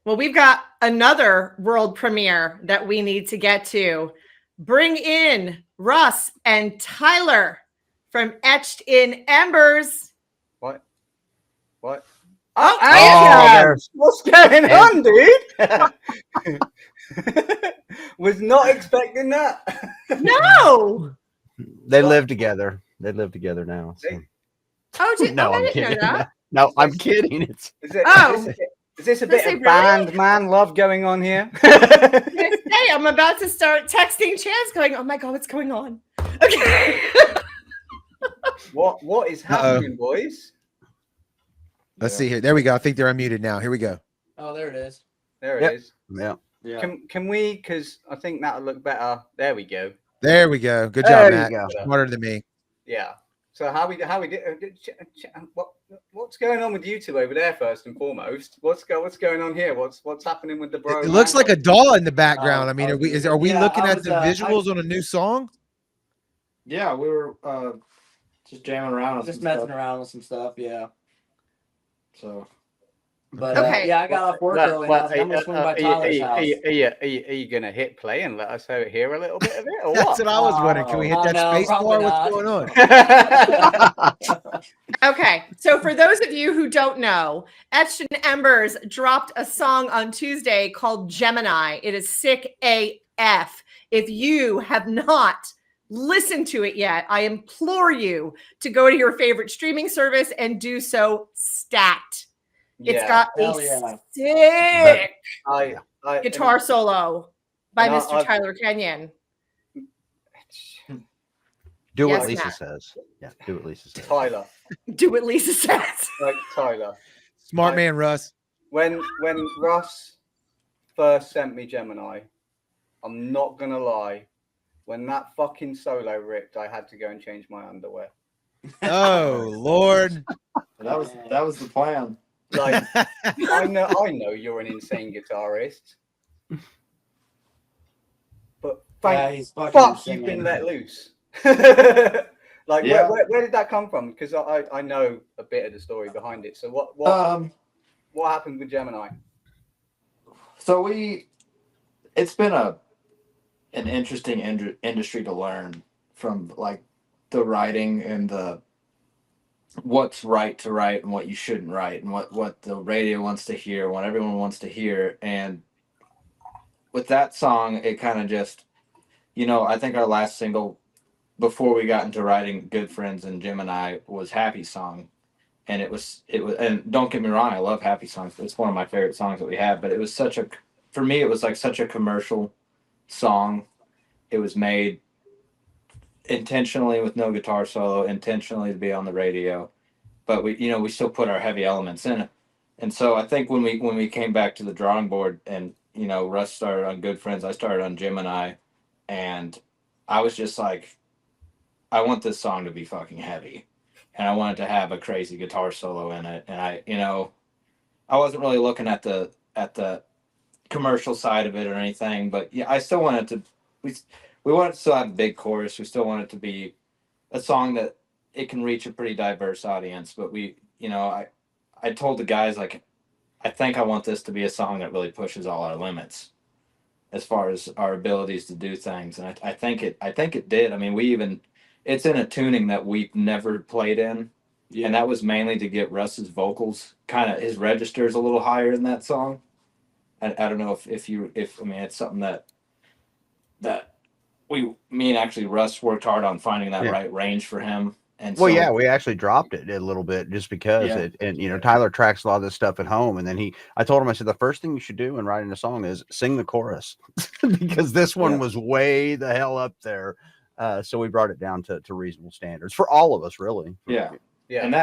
Well, we've got another world premiere that we need to get to. Bring in Russ and Tyler from Etched in Embers. What? Oh, what's going on, dude? Was not expecting that. No. They live together. They live together now. So. No, I'm I didn't kidding. know that. No, I'm kidding. Is this a bit of band man love going on here? Hey, I'm about to start texting Chance going, oh my God, what's going on? Okay. What is happening, boys? Let's see here. There we go. I think they're unmuted now. Here we go. Oh, there it is. There it is. Yeah. Can we? Because I think that'll look better. There we go. There we go. Good job, Matt. Smarter than me. Yeah. So how we did? What's going on with you two over there? First and foremost, what's going on here? What's happening with the bro? It looks like a doll in the background. I mean, are we looking at the visuals on a new song? Yeah, we were just jamming around, just messing around with some stuff. Yeah. So. But okay. I got off work early. I'm gonna swing by Tyler's house. Are you gonna hit play and let us hear a little bit of it? Or That's what I was wondering. Can we hit that space bar? What's going on? Okay, so for those of you who don't know, Etched in Embers dropped a song on Tuesday called Gemini. It is sick AF. If you have not listened to it yet, I implore you to go to your favorite streaming service and do so stat. It's got a sick guitar solo by Mr. Tyler Kenyon. Do what Lisa says. Yeah, do what Lisa says. Tyler. Do what Lisa says. Like Tyler. Smart man, Russ. When Russ first sent me Gemini, I'm not gonna lie. When that fucking solo ripped, I had to go and change my underwear. Oh Lord. That was the plan. Like I know you're an insane guitarist, but fuck you've been let loose. Like where did that come from? Because I know a bit of the story behind it. So what happened with Gemini? So it's been an interesting industry to learn from, like the writing and the what's right to write and what you shouldn't write and what the radio wants to hear, what everyone wants to hear. And with that song, it kind of just, I think our last single before we got into writing Good Friends and Gemini was Happy Song. And it was, and don't get me wrong, I love Happy Songs. It's one of my favorite songs that we have, but it was for me, it was like such a commercial song. It was made intentionally with no guitar solo, intentionally to be on the radio, but we still put our heavy elements in it. And so I think when we came back to the drawing board and Russ started on Good Friends, I started on Gemini, and I was just like, I want this song to be fucking heavy, and I wanted to have a crazy guitar solo in it. And I wasn't really looking at the commercial side of it or anything, but yeah, I still wanted to. We wanted to still have a big chorus. We still want it to be a song that it can reach a pretty diverse audience. But I told the guys, like, I think I want this to be a song that really pushes all our limits as far as our abilities to do things. And I think it did. I mean, it's in a tuning that we've never played in. Yeah. And that was mainly to get Russ's vocals, his registers a little higher in that song. I don't know if it's something that me and actually Russ worked hard on finding that right range for him. And we actually dropped it a little bit just because Tyler tracks a lot of this stuff at home. And then I told him, I said, the first thing you should do in writing a song is sing the chorus because this one was way the hell up there. So we brought it down to reasonable standards for all of us, really. Yeah. Yeah. And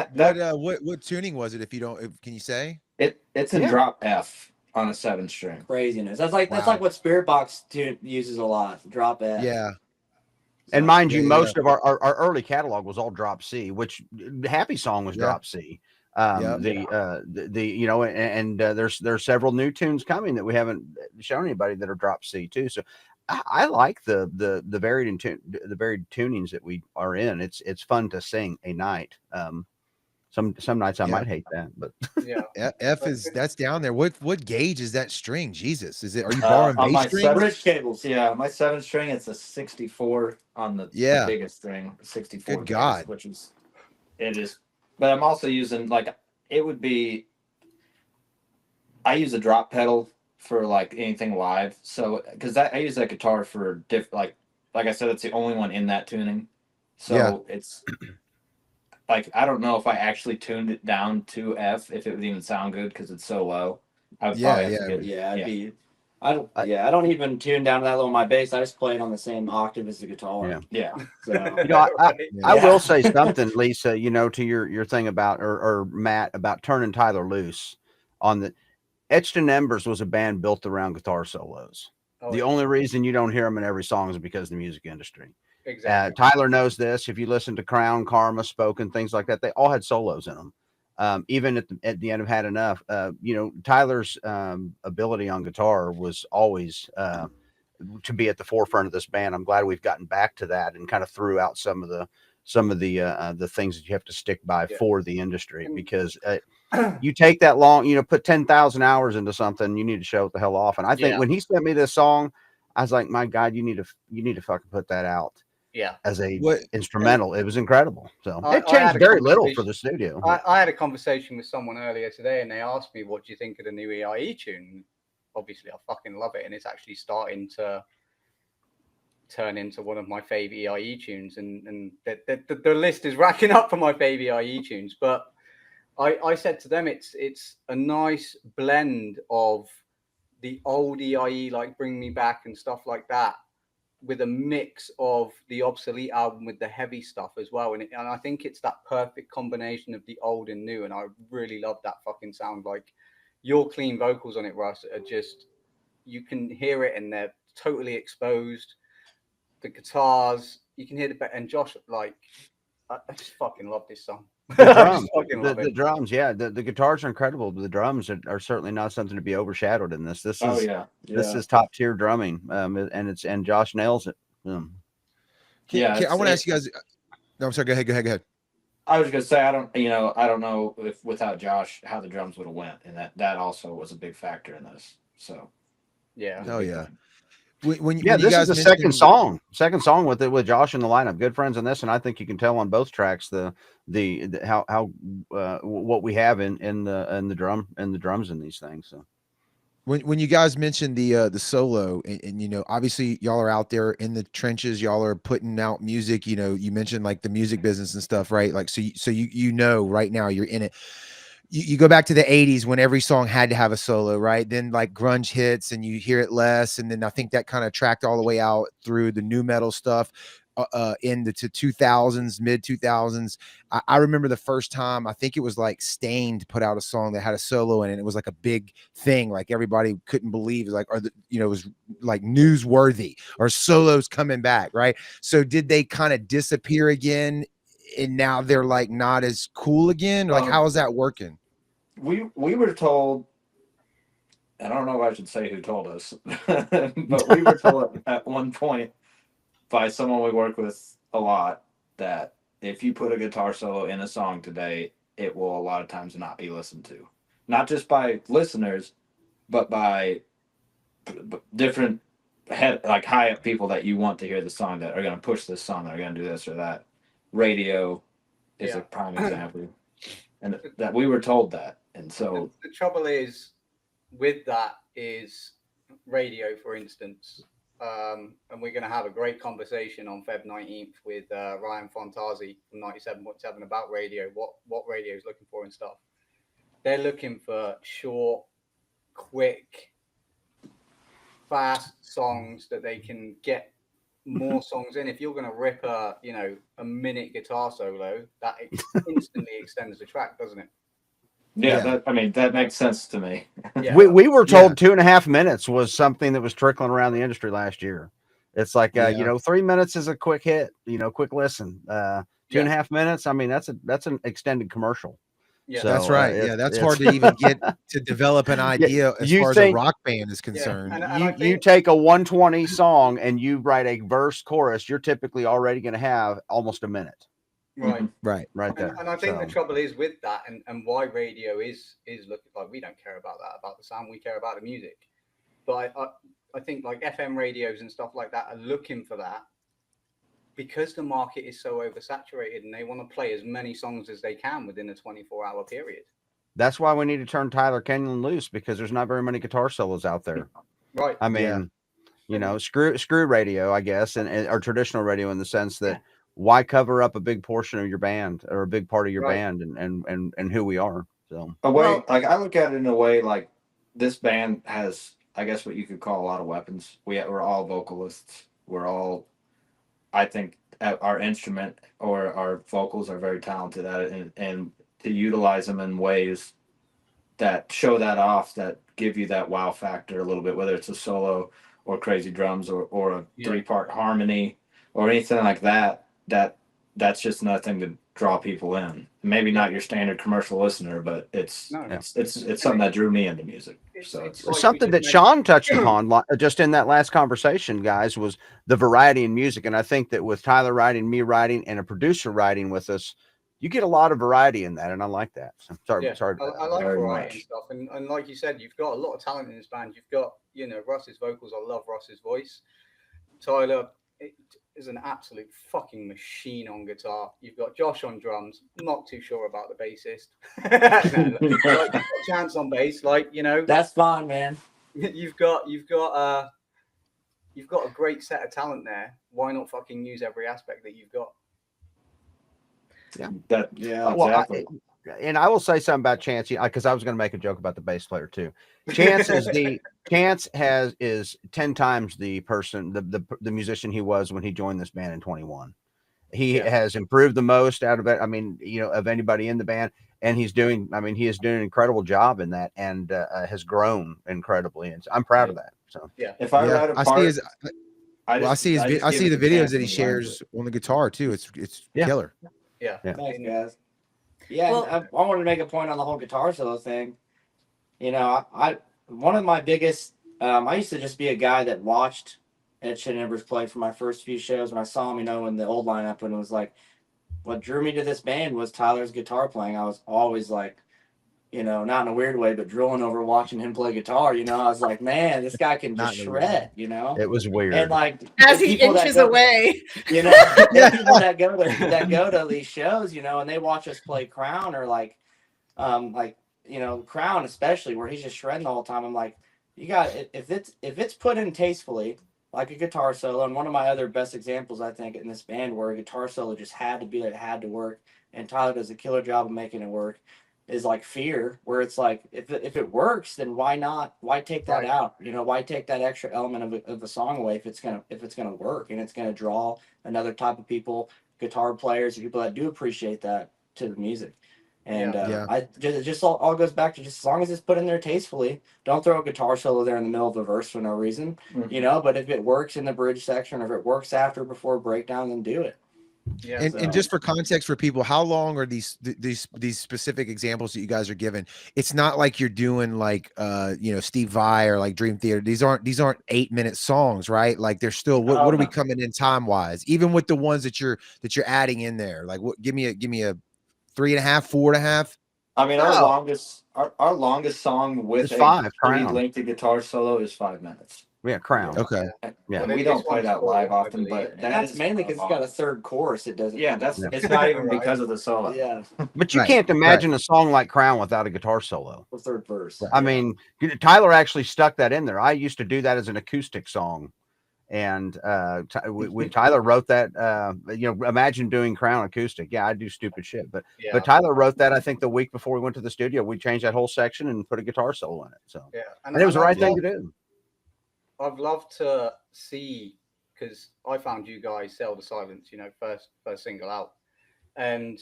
what tuning was it? Can you say it's in drop F on a 7 string. Craziness. That's like what Spirit Box uses a lot. Drop F. Yeah. And mind you, most of our early catalog was all drop C, which Happy Song was drop C. There's several new tunes coming that we haven't shown anybody that are drop C too. So I like the varied tunings that we are in. It's fun to sing a night. So Some nights I might hate that, but Yeah. F is that's down there. What gauge is that string? Jesus, is it? Are you borrowing on bass my strings? bridge cables? Yeah, my 7 string. It's a 64 on the biggest string, 64 Good gauge, God. which is it is. But I'm also using like it would be. I use a drop pedal for like anything live, so because I use that guitar for like I said, it's the only one in that tuning, so it's. Like I don't know if I actually tuned it down to F if it would even sound good because it's so low. I would probably have to get I don't even tune down to that low on my bass. I just play it on the same octave as the guitar. Yeah. So you know, I will say something, Lisa. You know, to your thing about or Matt about turning Tyler loose on the Etched and Embers was a band built around guitar solos. The only reason you don't hear them in every song is because of the music industry. Exactly. Tyler knows this. If you listen to Crown, Karma, Spoken, things like that, they all had solos in them. Even at the end of Had Enough, you know, Tyler's ability on guitar was always to be at the forefront of this band. I'm glad we've gotten back to that and kind of threw out some of the things that you have to stick by for the industry, because you take that long, you know, put 10,000 hours into something, you need to show it the hell off. And I think when he sent me this song, I was like, my God, you need to fucking put that out. Yeah, as a instrumental, it was incredible. So it changed very little for the studio. I had a conversation with someone earlier today, and they asked me, "What do you think of the new EIE tune?" Obviously, I fucking love it, and it's actually starting to turn into one of my favorite EIE tunes. And the list is racking up for my favorite EIE tunes. But I said to them, it's a nice blend of the old EIE, like Bring Me Back and stuff like that, with a mix of the Obsolete album with the heavy stuff as well. And I think it's that perfect combination of the old and new. And I really love that fucking sound. Like your clean vocals on it, Russ, are just, you can hear it and they're totally exposed. The guitars, you can hear and Josh, like, I just fucking love this song. The drums, yeah, the guitars are incredible, but the drums are certainly not something to be overshadowed in this. This is this is top tier drumming, and Josh nails it. I want to ask you guys. No, I'm sorry. Go ahead. I was gonna say I don't know if without Josh how the drums would have went, and that also was a big factor in this. So yeah, When this is the second song with Josh in the lineup. Good friends on this, and I think you can tell on both tracks the how what we have in the drums in these things. So when you guys mentioned the solo, and you know, obviously y'all are out there in the trenches, y'all are putting out music. You know, you mentioned like the music business and stuff, right? Like so you know right now you're in it. You go back to the 80s when every song had to have a solo, right? Then like grunge hits and you hear it less. And then I think that kind of tracked all the way out through the new metal stuff in the 2000s, mid 2000s. I remember the first time, I think it was like Stained put out a song that had a solo in it. It was like a big thing. Like everybody couldn't believe it, like, it was like newsworthy, or solos coming back, right? So did they kind of disappear again? And now they're like not as cool again? Like, how is that working? We were told, and I don't know if I should say who told us, but we were told at one point by someone we work with a lot that if you put a guitar solo in a song today, it will a lot of times not be listened to. Not just by listeners, but by different high up people that you want to hear the song, that are going to push this song, that are going to do this or that. Radio is a prime example, and that we were told that. And so the trouble is with that is radio, for instance, and we're going to have a great conversation on Feb 19th with Ryan Fontazi from 97.7 about radio, what radio is looking for and stuff. They're looking for short, quick, fast songs that they can get more songs in. If you're going to rip a minute guitar solo, that instantly extends the track, doesn't it? That makes sense to me. We were told 2.5 minutes was something that was trickling around the industry last year. It's like 3 minutes is a quick hit, quick listen. 2.5 minutes, I mean, that's an extended commercial. Yeah, so, that's right. That's hard to even get to develop an idea as far as a rock band is concerned. You take a 120 song and you write a verse chorus, you're typically already going to have almost a minute. Right. Right. there. And I think the trouble is with that, and why radio is looking like we don't care about that, about the sound. We care about the music. But I think like FM radios and stuff like that are looking for that because the market is so oversaturated, and they want to play as many songs as they can within a 24-hour period. That's why we need to turn Tyler Kenyon loose, because there's not very many guitar solos out there. Right. I mean, you know, screw radio, I guess, and or traditional radio, in the sense that why cover up a big portion of your band or a big part of your band and who we are. So like I look at it in a way like this band has, I guess, what you could call a lot of weapons. We're all vocalists. We're all, I think, our instrument or our vocals are very talented at it, and to utilize them in ways that show that off, that give you that wow factor a little bit, whether it's a solo or crazy drums or a 3-part harmony or anything like that. That's just another thing to draw people in. Maybe not your standard commercial listener, but it's something that drew me into music. So it's something that Sean touched upon just in that last conversation, guys, was the variety in music. And I think that with Tyler writing, me writing, and a producer writing with us, you get a lot of variety in that, and I like that. So sorry. I like variety and stuff, and like you said, you've got a lot of talent in this band. You've got, you know, Russ's vocals. I love Russ's voice. Tyler is an absolute fucking machine on guitar. You've got Josh on drums. Not too sure about the bassist. Like, Chance on bass, like, you know. That's fine, man. You've got a great set of talent there. Why not fucking use every aspect that you've got? Exactly. And I will say something about Chance, because I was going to make a joke about the bass player too. Chance is 10 times the person, the musician he was when he joined this band in 21. He has improved the most out of it. I mean, you know, of anybody in the band, and he is doing an incredible job in that, and has grown incredibly. And I'm proud of that. So if I write a part, I see the videos that he shares on the guitar too. It's killer. Yeah. Thanks, guys. Yeah, well, I wanted to make a point on the whole guitar solo thing. You know, I one of my biggest, I used to just be a guy that watched Etched and Embers play for my first few shows. When I saw him, you know, in the old lineup, and it was like, what drew me to this band was Tyler's guitar playing. I was always like, you know, not in a weird way, but drooling over watching him play guitar. You know, I was like, man, this guy can just shred. You know, it was weird. And like as he inches away, you know, people that go to these shows, you know, and they watch us play Crown or like you know, Crown especially, where he's just shredding the whole time. I'm like, you got if it's put in tastefully, like a guitar solo. And one of my other best examples, I think, in this band where a guitar solo just had to be, it had to work, and Tyler does a killer job of making it work, is like Fear, where it's like, if it works, then why not? Why take that out? You know, why take that extra element of the song away if it's gonna work, and it's gonna draw another type of people, guitar players, people that do appreciate that, to the music. And it just all goes back to, just as long as it's put in there tastefully, don't throw a guitar solo there in the middle of a verse for no reason, you know. But if it works in the bridge section, or if it works after, before breakdown, then do it. Yeah. And just for context for people, how long are these specific examples that you guys are given? It's not like you're doing like you know, Steve Vai or like Dream Theater. These aren't 8-minute songs, right? Like they're still what are we coming in time wise? Even with the ones that you're adding in there, like what? Give me a 3.5, 4.5. I mean, our longest song with a pretty lengthy guitar solo is 5 minutes. Yeah, Crown. Okay. Yeah, we don't play that live often, but that's mainly because it's got a third chorus. It doesn't. Yeah, it's not even because of the solo. Yeah, but you can't imagine a song like Crown without a guitar solo. The third verse. I mean, Tyler actually stuck that in there. I used to do that as an acoustic song, and Tyler wrote that. You know, imagine doing Crown acoustic. Yeah, I do stupid shit, but Tyler wrote that. I think the week before we went to the studio, we changed that whole section and put a guitar solo in it. So and it was the right thing to do. I've loved to see, because I found you guys Sell the Silence, you know, first single out, and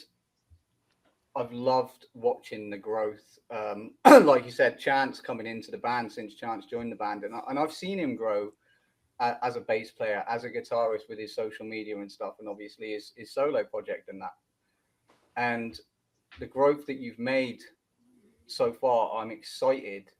I've loved watching the growth. Like you said, Chance coming into the band since Chance joined the band, and I've seen him grow as a bass player, as a guitarist, with his social media and stuff, and obviously his solo project and that. And the growth that you've made so far, I'm excited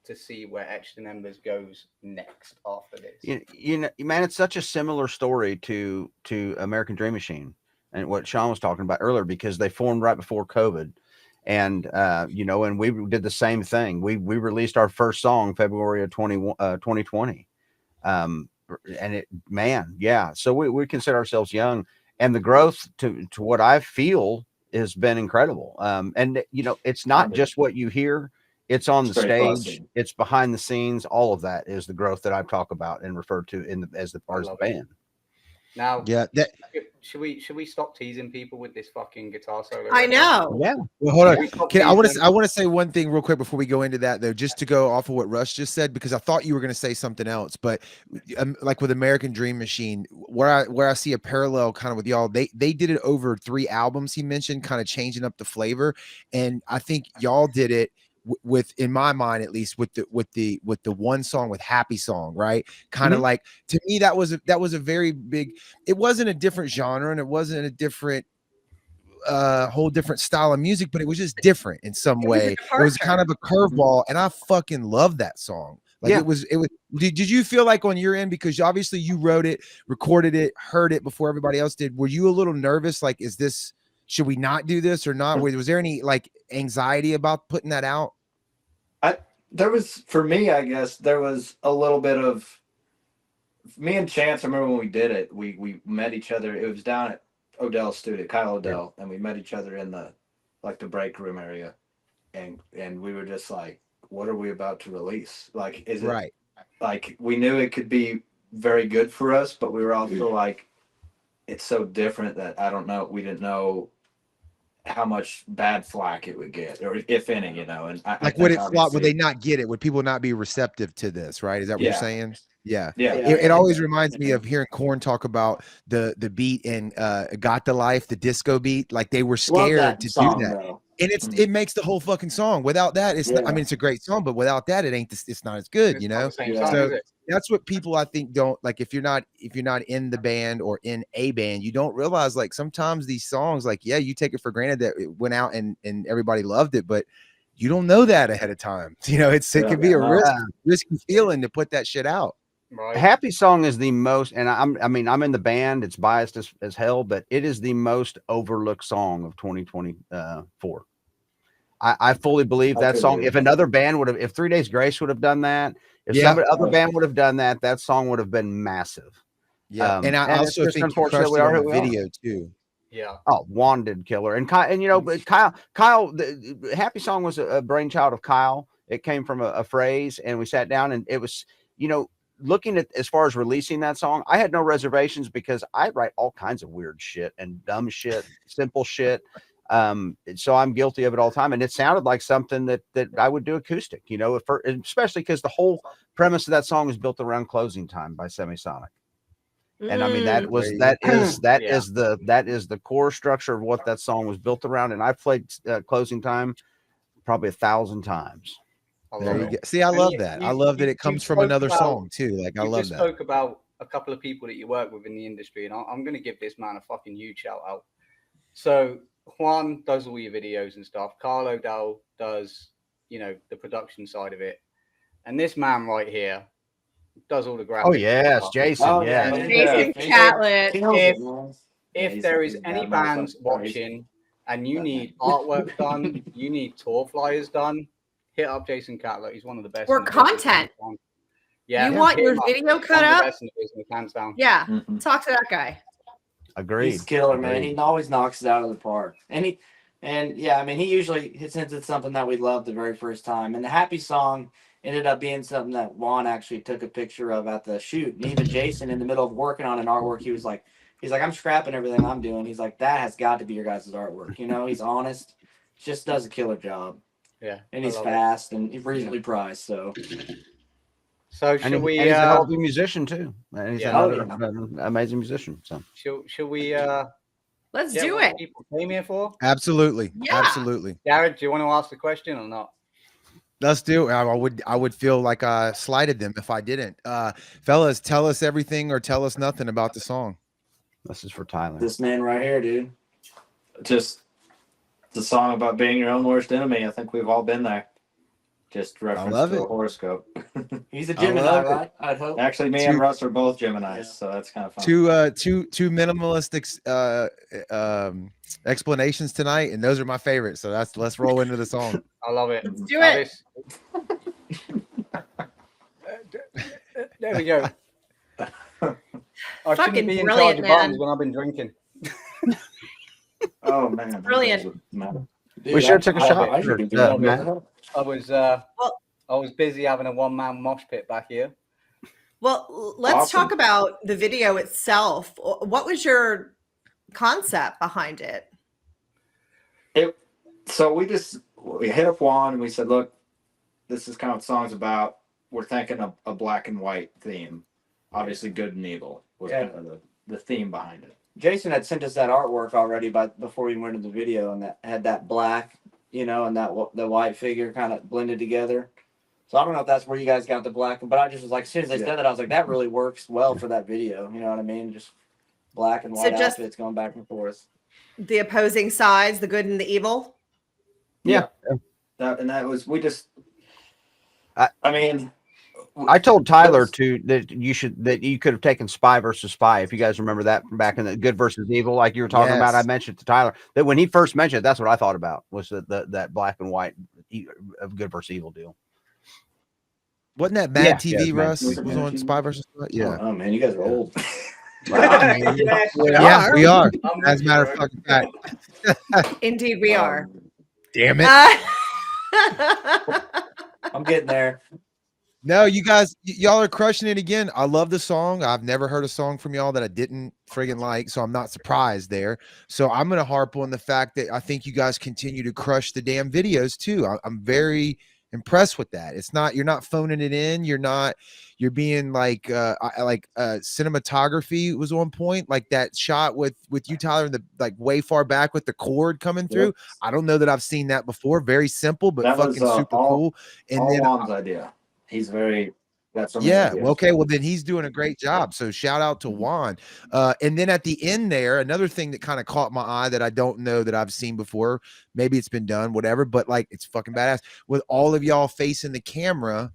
to see where Etched and Embers goes next after this. You know, man, it's such a similar story to American Dream Machine. and what Sean was talking about earlier, because they formed right before COVID. And, and we did the same thing. We released our first song February of 2020. And so we consider ourselves young, and the growth to what I feel has been incredible. And it's not just what you hear, it's on the stage, it's behind the scenes. All of that is the growth that I talk about and refer to as the part of the band. Now, yeah, should we stop teasing people with this fucking guitar solo? I know. Yeah. Well, hold on. I want to say one thing real quick before we go into that, though, just to go off of what Russ just said, because I thought you were going to say something else. But like with American Dream Machine, where I see a parallel kind of with y'all, they did it over 3 albums. He mentioned kind of changing up the flavor, and I think y'all did it with, in my mind at least, with the one song with Happy Song, right? Kind of like, to me, that was a very big, it wasn't a different genre and it wasn't a different whole different style of music, but it was just different in some way. It was kind of a curveball, and I fucking love that song. Like it was did you feel like on your end, because obviously you wrote it, recorded it, heard it before everybody else did, were you a little nervous, like, should we not do this or not? Was there any like anxiety about putting that out? For me, I guess there was a little bit of, me and Chance, I remember when we did it, we met each other. It was down at Odell's studio, Kyle Odell, and we met each other in the break room area, and we were just like, what are we about to release? Like, is it right? Like, we knew it could be very good for us, but we were also like, it's so different that I don't know. We didn't know how much bad flack it would get, or if any, And would they not get it? Would people not be receptive to this? Right? Is that what you're saying? Yeah. It always reminds me of hearing Korn talk about the beat and Got the Life, the disco beat. Like, they were scared to do that. Though. And it makes the whole fucking song. Without that, it's not, I mean, it's a great song, but without that, it's not as good, So that's what people, I think, don't like. If you're not in the band or in a band, you don't realize, like, sometimes these songs, like, you take it for granted that it went out and everybody loved it, but you don't know that ahead of time. It can be a risky feeling to put that shit out. Right. Happy Song is the most, and I'm in the band, it's biased as hell, but it is the most overlooked song of 2024. I fully believe that song. If another band would have, if 3 Days Grace would have done that, if somebody other band would have done that, that song would have been massive. Yeah, and I also think you crushed it on the video too. Yeah. Oh, Wanted Killer, but Kyle, the Happy Song was a brainchild of Kyle. It came from a phrase, and we sat down, and it was, looking at as far as releasing that song, I had no reservations because I write all kinds of weird shit and dumb shit, simple shit. So I'm guilty of it all the time. And it sounded like something that I would do acoustic, especially because the whole premise of that song is built around Closing Time by Semisonic. And I mean, that is the core structure of what that song was built around. And I played Closing Time probably 1,000 times. There you go. See, I love that. I love that it comes from another song too. Like, I love that. You spoke about a couple of people that you work with in the industry, and I'm going to give this man a fucking huge shout out. So Juan does all your videos and stuff. Carl O'Dell does, the production side of it. And this man right here does all the graphics. Oh, yes, Jason. Jason Catlett. If there is any bands watching and you need artwork done, you need tour flyers done, hit up Jason Catlett. He's one of the best. Or content. Yeah. You want your video cut up? Hands down. Yeah. Talk to that guy. Agreed. He's killer, man. He always knocks it out of the park. He usually, since it's something that we loved the very first time, and the Happy Song ended up being something that Juan actually took a picture of at the shoot. And even Jason, in the middle of working on an artwork, he's like, I'm scrapping everything I'm doing. He's like, that has got to be your guys' artwork. He's honest, just does a killer job. Yeah. And he's fast and he's reasonably priced. So should we? And he's a hell of a musician too. And he's another amazing musician. So should we? Let's do it. People came here for? Absolutely. Yeah. Absolutely. Jared, do you want to ask the question or not? Let's do it. I would feel like I slighted them if I didn't. Fellas, tell us everything or tell us nothing about the song. This is for Tyler. This man right here, dude. Just the song about being your own worst enemy. I think we've all been there. just reference love to it. a horoscope. He's a Gemini, right? I'd hope. Actually, me and Russ are both Geminis, so that's kind of fun. Two minimalist explanations tonight, and those are my favorites. So let's roll into the song. I love it. Let's do it. There we go. I Fucking shouldn't be in brilliant, charge of man. buttons when I've been drinking. Oh man, Brilliant. Dude, We should have took a shot. I should do Matt. that. I was busy having a one-man mosh pit back here. Well, let's Awesome. talk about the video itself. What was your concept behind it? So we hit up Juan and we said, look, this is kind of what the song's about. We're thinking of a black and white theme. Obviously, good and evil was kind of the theme behind it. Jason had sent us that artwork already, but before we went into the video, and that had that black, and the white figure kind of blended together. So I don't know if that's where you guys got the black, but I just was like, as soon as they said that, I was like, that really works well for that video. You know what I mean? Just black and white outfits going back and forth. The opposing sides, the good and the evil. Yeah. I told Tyler that you could have taken Spy versus Spy, if you guys remember that from back in the good versus evil, like you were talking about. I mentioned to Tyler that when he first mentioned it, that's what I thought about, was that black and white of good versus evil deal. Wasn't that Mad TV, Russ? Was on Spy versus Spy? Yeah. Oh man, you guys are old. Yeah, we are. As a matter of fact. Indeed, we are. Damn it. I'm getting there. No, you guys, y'all are crushing it again. I love the song. I've never heard a song from y'all that I didn't friggin' like, so I'm not surprised there. So I'm going to harp on the fact that I think you guys continue to crush the damn videos too. I'm very impressed with that. You're not phoning it in. You're being like cinematography was on point. Like that shot with you, Tyler, in the like way far back with the cord coming through. I don't know that I've seen that before. Very simple, but that fucking was, super cool. And then Juan's idea. He's very well, then he's doing a great job. So shout out to Juan. And then at the end there, another thing that kind of caught my eye that I don't know that I've seen before. Maybe it's been done, whatever, but like it's fucking badass with all of y'all facing the camera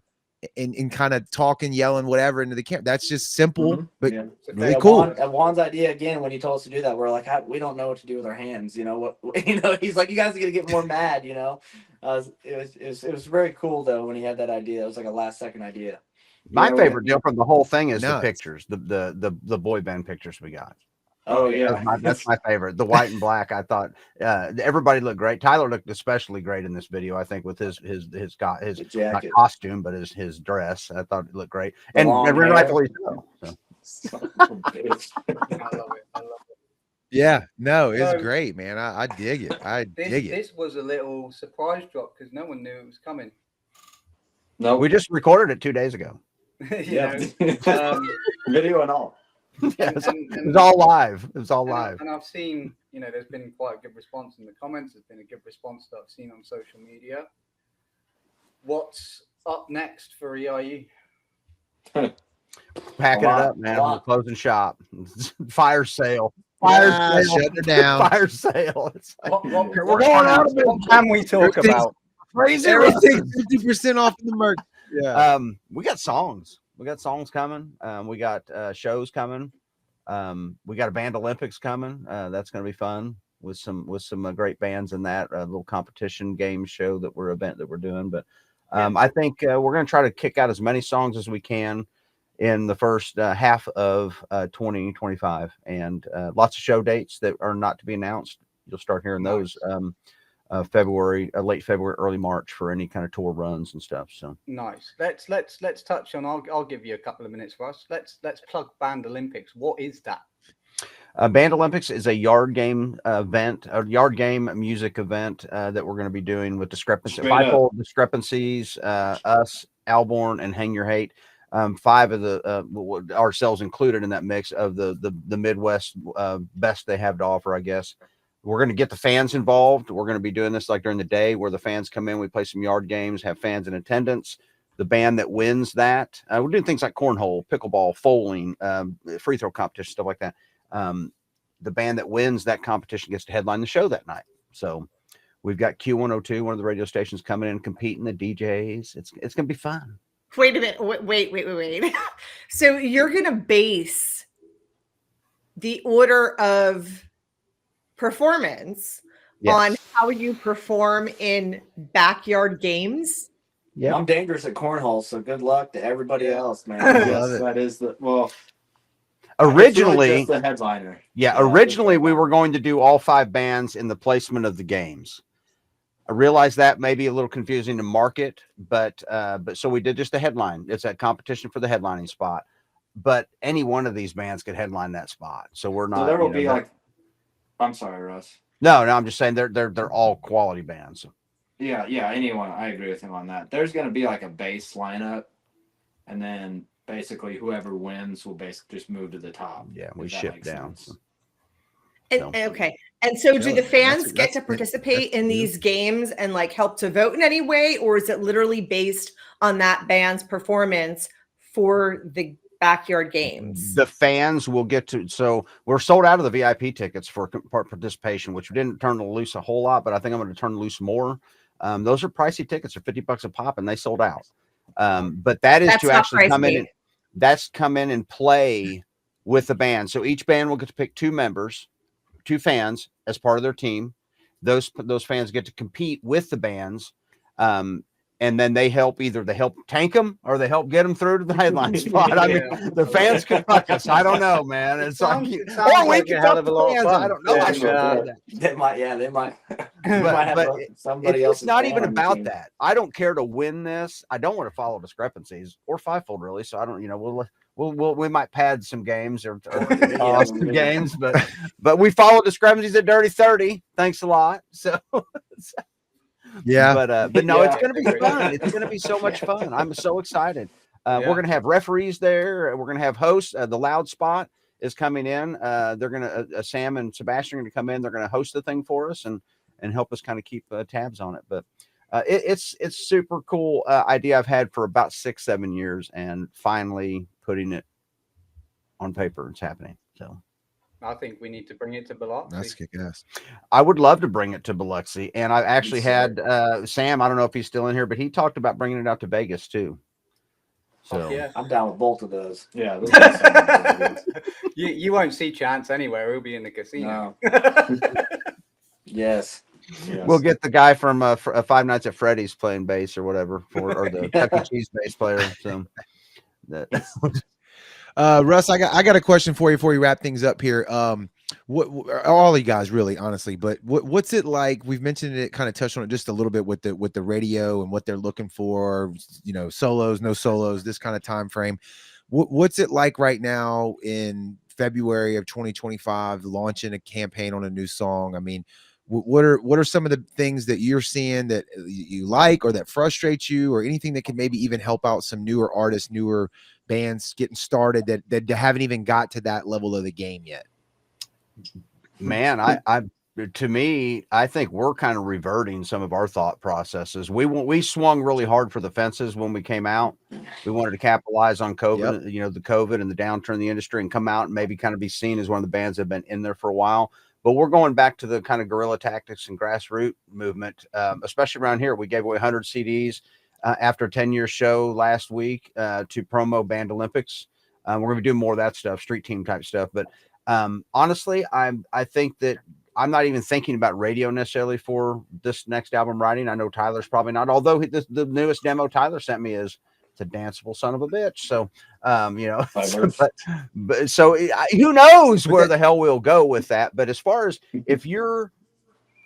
and kind of talking, yelling, whatever into the camera. That's just simple, but really cool. Juan's idea again, when he told us to do that, we're like, we don't know what to do with our hands. He's like, you guys are gonna get more mad. It was very cool though when he had that idea. It was like a last second idea. My favorite deal from the whole thing is the pictures, the boy band pictures we got. Oh yeah, that's my favorite. The white and black. I thought everybody looked great. Tyler looked especially great in this video. I think with his not costume, but his dress. I thought it looked great, and rightfully so. I love it. Yeah, no, it's great, man. I dig it. Dig it. This was a little surprise drop because no one knew it was coming. No, we just recorded it 2 days ago. Video and all. Yeah, it was all live. It was all live. And I've seen, there's been quite a good response in the comments. There's been a good response that I've seen on social media. What's up next for EIU? Packing it up, man. We're closing shop. Fire sale. Fire sale. Shut it down. Fire sale. Like, we're going out. What can we talk about? Crazy. Everything 50% off the merch. Yeah. We got songs. We got songs coming. We got shows coming. We got a band Olympics coming. That's going to be fun with some great bands in that little competition game show event that we're doing. But I think we're going to try to kick out as many songs as we can in the first half of 2025, and lots of show dates that are not to be announced. You'll start hearing those February, late February, early March for any kind of tour runs and stuff. So nice. Let's touch on. I'll give you a couple of minutes for us. Let's plug Band Olympics. What is that? Band Olympics is a yard game event, a yard game music event that we're going to be doing with five-fold discrepancies. Us, Alborn, and Hang Your Hate. 5 of the ourselves included in that mix of the Midwest best they have to offer, I guess. We're going to get the fans involved. We're going to be doing this like during the day where the fans come in. We play some yard games, have fans in attendance. The band that wins that, we're doing things like cornhole, pickleball, bowling, free throw competition, stuff like that. The band that wins that competition gets to headline the show that night. So We've got Q102, one of the radio stations, coming in competing the DJs. It's gonna be fun. Wait a minute. Wait. So you're gonna base the order of performance on how you perform in backyard games? Yeah, I'm dangerous at cornhole, so good luck to everybody else, man. Yes, that is originally just the headliner. Originally we were going to do all 5 bands in the placement of the games. I realize that may be a little confusing to market, but so we did just a headline. It's a competition for the headlining spot, but any one of these bands could headline that spot. So we're not. So there will be like, I'm sorry, Russ. No, I'm just saying they're all quality bands. Yeah, anyone. I agree with him on that. There's going to be like a base lineup, and then basically whoever wins will basically just move to the top. Yeah, we ship down. Okay. And so do the fans get to participate in these games and like help to vote in any way, or is it literally based on that band's performance for the backyard games? The fans will get to, so we're sold out of the VIP tickets for participation, which we didn't turn loose a whole lot, but I think I'm going to turn loose more. Those are pricey tickets, are $50 a pop, and they sold out. But that's to actually come in. That's come in and play with the band. So each band will get to pick 2 members, 2 fans as part of their team. Those fans get to compete with the bands. And then they help tank them or they help get them through to the headline spot. I mean, the fans could fuck us. I don't know, man. It's like, or we can help the fans. I don't know. I should have that. They might. But somebody else. It's not even about that. I don't care to win this. I don't want to follow discrepancies or fivefold really. So I don't. We might pad some games or some games, but we follow discrepancies at Dirty 30. Thanks a lot. So. Yeah, but no, it's going to be fun. It's going to be so much fun. I'm so excited. We're going to have referees there. We're going to have hosts. The Loud Spot is coming in. They're going to Sam and Sebastian are going to come in. They're going to host the thing for us and help us kind of keep tabs on it. But it's super cool idea I've had for about 6-7 years, and finally putting it on paper. It's happening. So. I think we need to bring it to Biloxi. That's kick-ass. I would love to bring it to Biloxi, and I actually had Sam. I don't know if he's still in here, but he talked about bringing it out to Vegas too. So yeah, I'm down with both of those. Yeah, you won't see Chance anywhere. He'll be in the casino. No. Yes. We'll get the guy from Five Nights at Freddy's playing bass or whatever, or the Chuck E. Cheese bass player. So Russ, I got a question for you before we wrap things up here. What all of you guys really, honestly, but what's it like? We've mentioned it, kind of touched on it just a little bit with the radio and what they're looking for, solos, no solos, this kind of time frame. What's it like right now in February of 2025, launching a campaign on a new song? I mean, what are some of the things that you're seeing that you like or that frustrates you, or anything that can maybe even help out some newer artists, newer bands getting started that haven't even got to that level of the game yet? Man, I think we're kind of reverting some of our thought processes. We swung really hard for the fences when we came out. We wanted to capitalize on COVID, the COVID and the downturn in the industry, and come out and maybe kind of be seen as one of the bands that have been in there for a while. But we're going back to the kind of guerrilla tactics and grassroots movement, especially around here. We gave away 100 CDs after a 10-year show last week to promo Band Olympics. We're going to be doing more of that stuff, street team type stuff. But honestly, I think that I'm not even thinking about radio necessarily for this next album writing. I know Tyler's probably not, although the newest demo Tyler sent me is it's a danceable son of a bitch. So, so who knows where the hell we'll go with that. But as far as if you're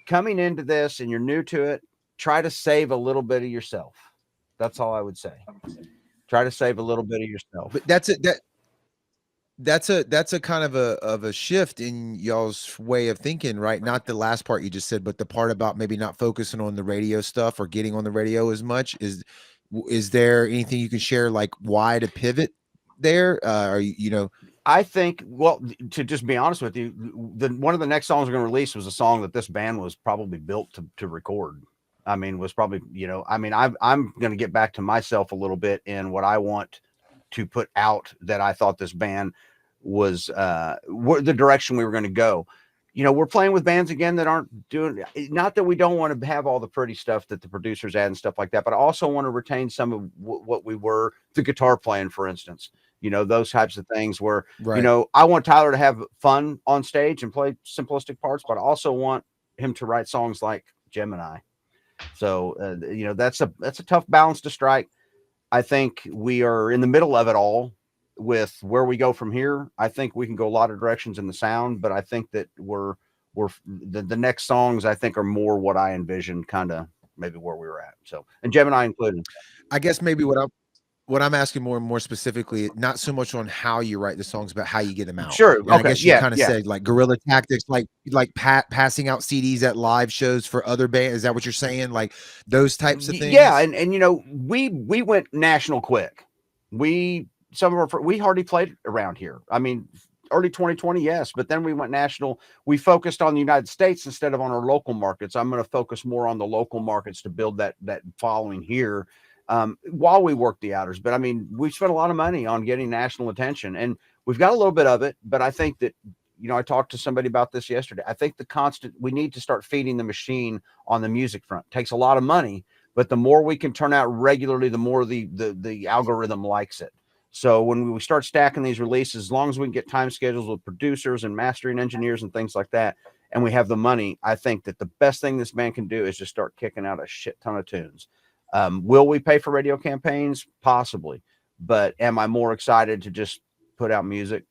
coming into this and you're new to it, try to save a little bit of yourself. That's all I would say. Try to save a little bit of yourself. But that's a kind of a shift in y'all's way of thinking, right? Not the last part you just said, but the part about maybe not focusing on the radio stuff or getting on the radio as much. Is there anything you can share, like why to pivot there? I think, well, to just be honest with you, one of the next songs we're going to release was a song that this band was probably built to record. I mean, was probably, I'm going to get back to myself a little bit in what I want to put out, that I thought this band was the direction we were going to go. you know, we're playing with bands again that aren't doing, not that we don't want to have all the pretty stuff that the producers add and stuff like that, but I also want to retain some of what we were, the guitar playing, for instance, you know, those types of things where, you know, I want Tyler to have fun on stage and play simplistic parts, but I also want him to write songs like Gemini. So, you know, that's a tough balance to strike. I think we are in the middle of it all with where we go from here. I think we can go a lot of directions in the sound, but I think that we're the next songs, I think, are more what I envisioned, kind of maybe where we were at. So, and Gemini included. I guess maybe what I'm asking more specifically, not so much on how you write the songs, but how you get them out. Sure. And I guess you kind of said like guerrilla tactics, like passing out CDs at live shows for other bands. Is that what you're saying? Like those types of things? Yeah. And you know, we went national quick. We hardly played around here. I mean, early 2020, yes, but then we went national. We focused on the United States instead of on our local markets. I'm going to focus more on the local markets to build that following here. While we work the outers, but I mean, we've spent a lot of money on getting national attention, and we've got a little bit of it. But I think that, you know, I talked to somebody about this yesterday. I think we need to start feeding the machine on the music front. It takes a lot of money, but the more we can turn out regularly, the more the algorithm likes it. So when we start stacking these releases, as long as we can get time schedules with producers and mastering engineers and things like that, and we have the money, I think that the best thing this band can do is just start kicking out a shit ton of tunes. Will we pay for radio campaigns? Possibly. But am I more excited to just put out music?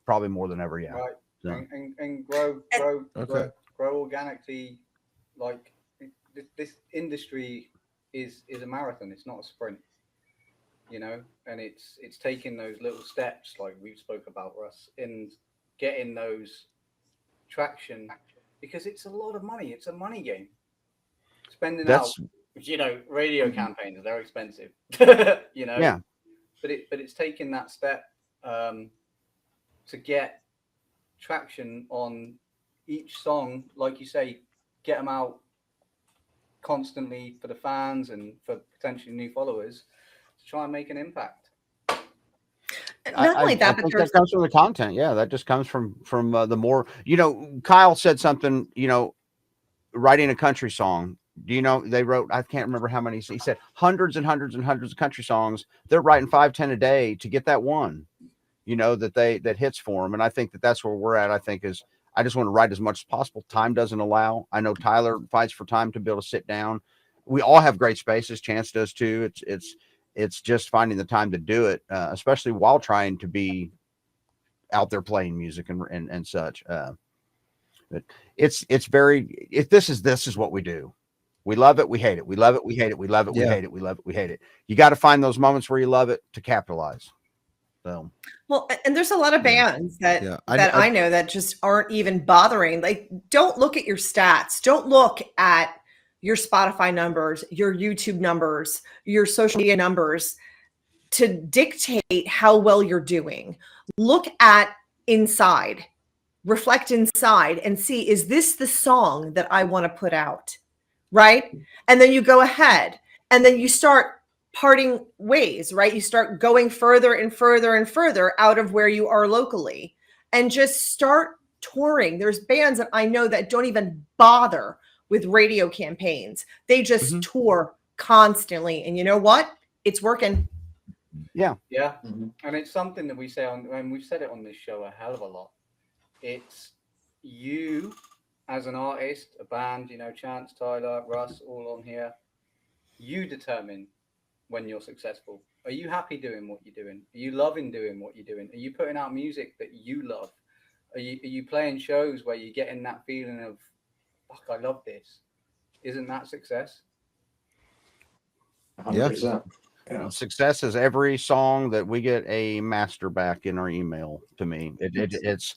Probably more than ever. Yeah. Right. So. And grow organically. Like this industry is a marathon. It's not a sprint, you know, and it's taking those little steps like we spoke about, Russ, in getting those traction, because it's a lot of money. It's a money game. Spending out, you know, radio campaigns, they're expensive, you know. Yeah. But it's taking that step to get traction on each song, like you say, get them out constantly for the fans and for potentially new followers to try and make an impact. Not only that, but that comes from the content. Yeah, that just comes from the more, you know. Kyle said something, you know, writing a country song. Do you know they wrote, I can't remember how many, he said hundreds and hundreds and hundreds of country songs. They're writing 5-10 a day to get that one, you know, that hits for them. And I think that's where we're at. I think is I just want to write as much as possible. Time doesn't allow. I know Tyler fights for time to be able to sit down. We all have great spaces. Chance does too. It's just finding the time to do it, especially while trying to be out there playing music and such. But this is what we do. We love it. We hate it. We love it. We hate it. We love it. We hate it. We love it. We hate it. You got to find those moments where you love it to capitalize. So, well, and there's a lot of bands that I know that just aren't even bothering. Like, don't look at your stats. Don't look at your Spotify numbers, your YouTube numbers, your social media numbers to dictate how well you're doing. Look at inside, reflect inside and see, is this the song that I want to put out? Right? And then you go ahead and then you start parting ways, right? You start going further and further and further out of where you are locally and just start touring. There's bands that I know that don't even bother with radio campaigns. They just tour constantly. And you know what? It's working. Yeah. Yeah. And it's something that we say and we've said it on this show a hell of a lot. It's you as an artist, a band, you know, Chance, Tyler, Russ, all on here. You determine when you're successful. Are you happy doing what you're doing? Are you loving doing what you're doing? Are you putting out music that you love? Are you playing shows where you're getting that feeling of, fuck, I love this? Isn't that success? 100%. Yeah. Success is every song that we get a master back in our email. To me, that's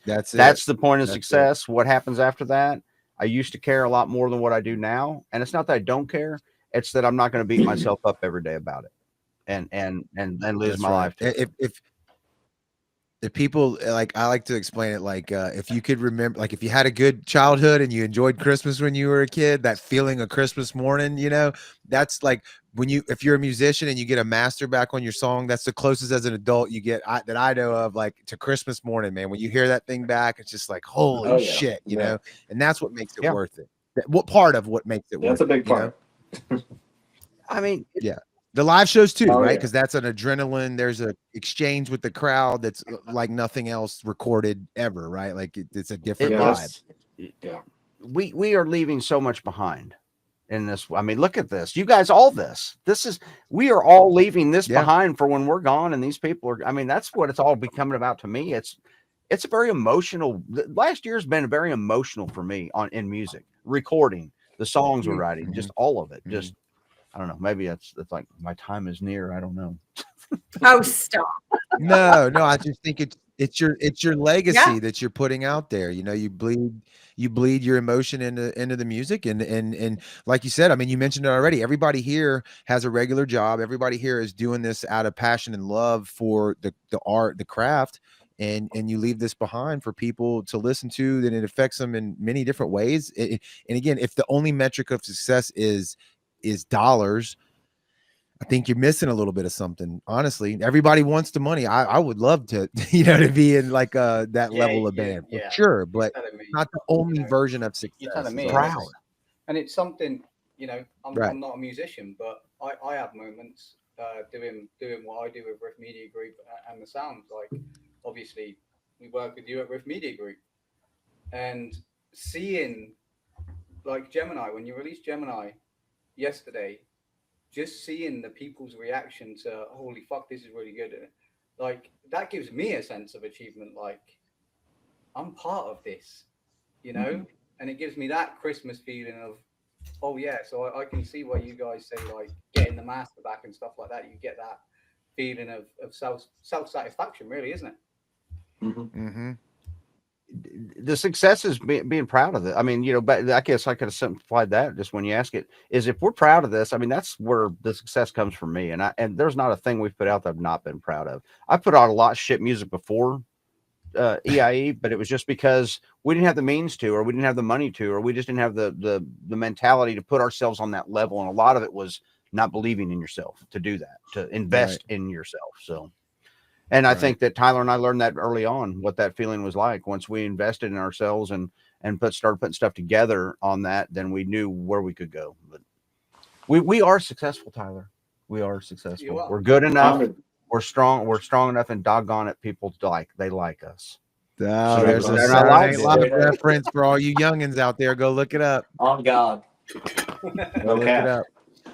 the point of success. What happens after that? I used to care a lot more than what I do now, and it's not that I don't care. It's that I'm not going to beat myself up every day about it, and lose my life. if people like, I like to explain it like, if you could remember, like if you had a good childhood and you enjoyed Christmas when you were a kid, that feeling of Christmas morning, you know, that's like when if you're a musician and you get a master back on your song, that's the closest as an adult you get that I know of, like to Christmas morning, man. When you hear that thing back, it's just like, holy shit, you know, and that's what makes it worth it. What part of what makes it worth it? That's a big part. You know? I mean, yeah. The live shows too, right? Because that's an adrenaline. There's a exchange with the crowd that's like nothing else recorded ever, right? Like it's a different vibe. Yeah, we are leaving so much behind in this. I mean, look at this, you guys. All this is we are all leaving this behind for when we're gone, and these people are. I mean, that's what it's all becoming about to me. It's a very emotional. Last year's been very emotional for me in music, recording the songs we're writing, just all of it, just. I don't know. Maybe it's like my time is near. I don't know. Oh, stop. No. I just think it's your legacy that you're putting out there. You know, you bleed your emotion into the music, and like you said, I mean, you mentioned it already. Everybody here has a regular job. Everybody here is doing this out of passion and love for the art, the craft. And you leave this behind for people to listen to, then it affects them in many different ways. And again, if the only metric of success is dollars, I think you're missing a little bit of something. Honestly, everybody wants the money. I would love to, to be in like that level of band for sure, but not the only version of success. You're telling me, proud. And it's something, I'm not a musician, but I have moments doing what I do with Riff Media Group and the sounds. Like, obviously, we work with you at Riff Media Group, and seeing like Gemini, when you released Gemini yesterday, just seeing the people's reaction to holy fuck, this is really good, like that gives me a sense of achievement, like I'm part of this, and it gives me that Christmas feeling of, oh yeah, so I can see why you guys say like getting the master back and stuff like that. You get that feeling of self-satisfaction, really, isn't it? The success is being proud of it. I mean, but I guess I could have simplified that just when you ask it, is if we're proud of this, I mean, that's where the success comes from me. And there's not a thing we've put out that I've not been proud of. I put out a lot of shit music before EIE, but it was just because we didn't have the means to, or we didn't have the money to, or we just didn't have the mentality to put ourselves on that level. And a lot of it was not believing in yourself to do that, to invest in yourself. So. And I think that Tyler and I learned that early on, what that feeling was like. Once we invested in ourselves and started putting stuff together on that, then we knew where we could go. But we are successful, Tyler. We are successful. We're good enough. We're strong. We're strong enough, and doggone it, people they like us. Oh, so there's a Saturday Night Live reference for all you youngins out there. Go look it up. On God. Go look it up.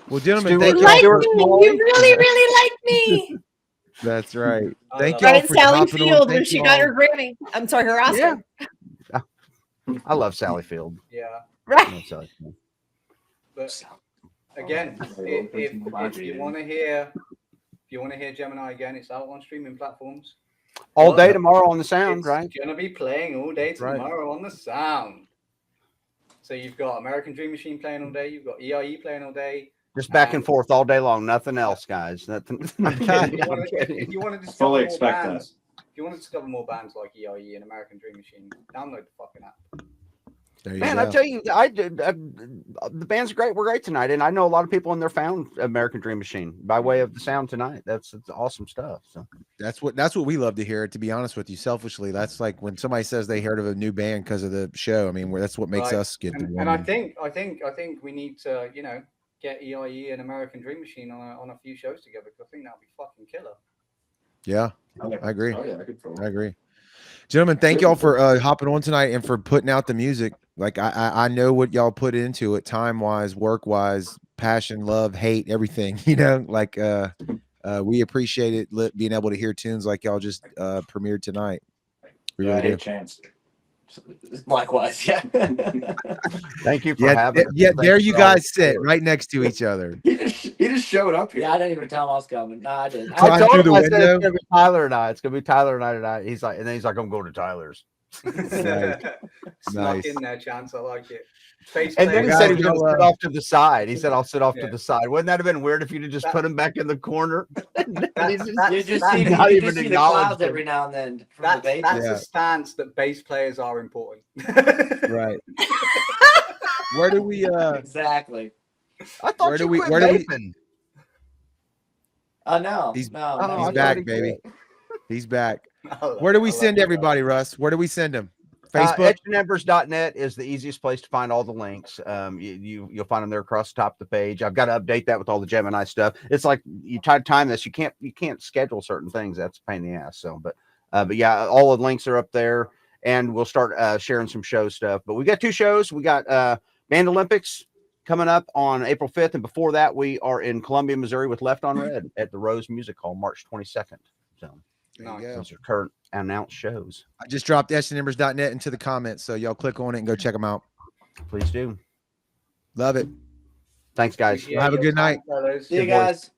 Well, gentlemen, thank you. You really, really like me. That's right. Thank you for Sally Field when she got her Grammy. I'm sorry, her Oscar. Yeah. I love Sally Field. Yeah. Right. But again, if you want to hear Gemini again, it's out on streaming platforms. All day tomorrow on the Sound, right? It's gonna be playing all day tomorrow on the Sound. So you've got American Dream Machine playing all day, you've got EIE playing all day. Just back and forth all day long, nothing else, guys. Nothing. If you want to discover more bands, if you want to discover more bands like EIE and American Dream Machine, download the fucking app. Man, I tell you, the band's great. We're great tonight, and I know a lot of people in there found American Dream Machine by way of the Sound tonight. It's awesome stuff. So that's what we love to hear. To be honest with you, selfishly, that's like when somebody says they heard of a new band because of the show. I mean, that's what makes us get. And I think we need to, get EIE and American Dream Machine on a few shows together, because I think that'll be fucking killer. Yeah, I agree. I agree. Gentlemen, thank y'all for hopping on tonight and for putting out the music. Like I know what y'all put into it, time wise, work wise, passion, love, hate, everything. Like we appreciate it being able to hear tunes like y'all just premiered tonight. We really do. Chance. Likewise, yeah. Thank you for having us. Yeah, there you guys sit right next to each other. He just showed up here. Yeah, I didn't even tell him I was coming. No, I didn't. I told him, I said it's gonna be Tyler and I. It's gonna be Tyler and I tonight. He's like, I'm going to Tyler's. Snuck in there, Chance. I like it. And then he said he was going to sit I'll, off to the side. He said, "I'll sit off to the side." Wouldn't that have been weird if you'd have just put him back in the corner? You just not see even the acknowledged clouds him. every now and then from the bass. That's a stance that bass players are important. right. Where do we Exactly. I thought Where do you we- quit where do we- vaping. No, no. He's I back, thought he baby. quit. He's back. Oh, Where do we I love send you, everybody, Russ? Where do we send them? Facebook? Etchedembers.net is the easiest place to find all the links. You'll find them there across the top of the page. I've got to update that with all the Gemini stuff. It's like you try to time this, you can't schedule certain things. That's a pain in the ass. So, but yeah, all the links are up there, and we'll start sharing some show stuff. But we got 2 shows. We got Band Olympics coming up on April 5th, and before that, we are in Columbia, Missouri with Left on Red at the Rose Music Hall, March 22nd. So. Those are current announced shows. I just dropped etchedembers.net into the comments, so y'all click on it and go check them out. Please do. Love it. Thanks, guys. Have a good night. fellas. See you guys.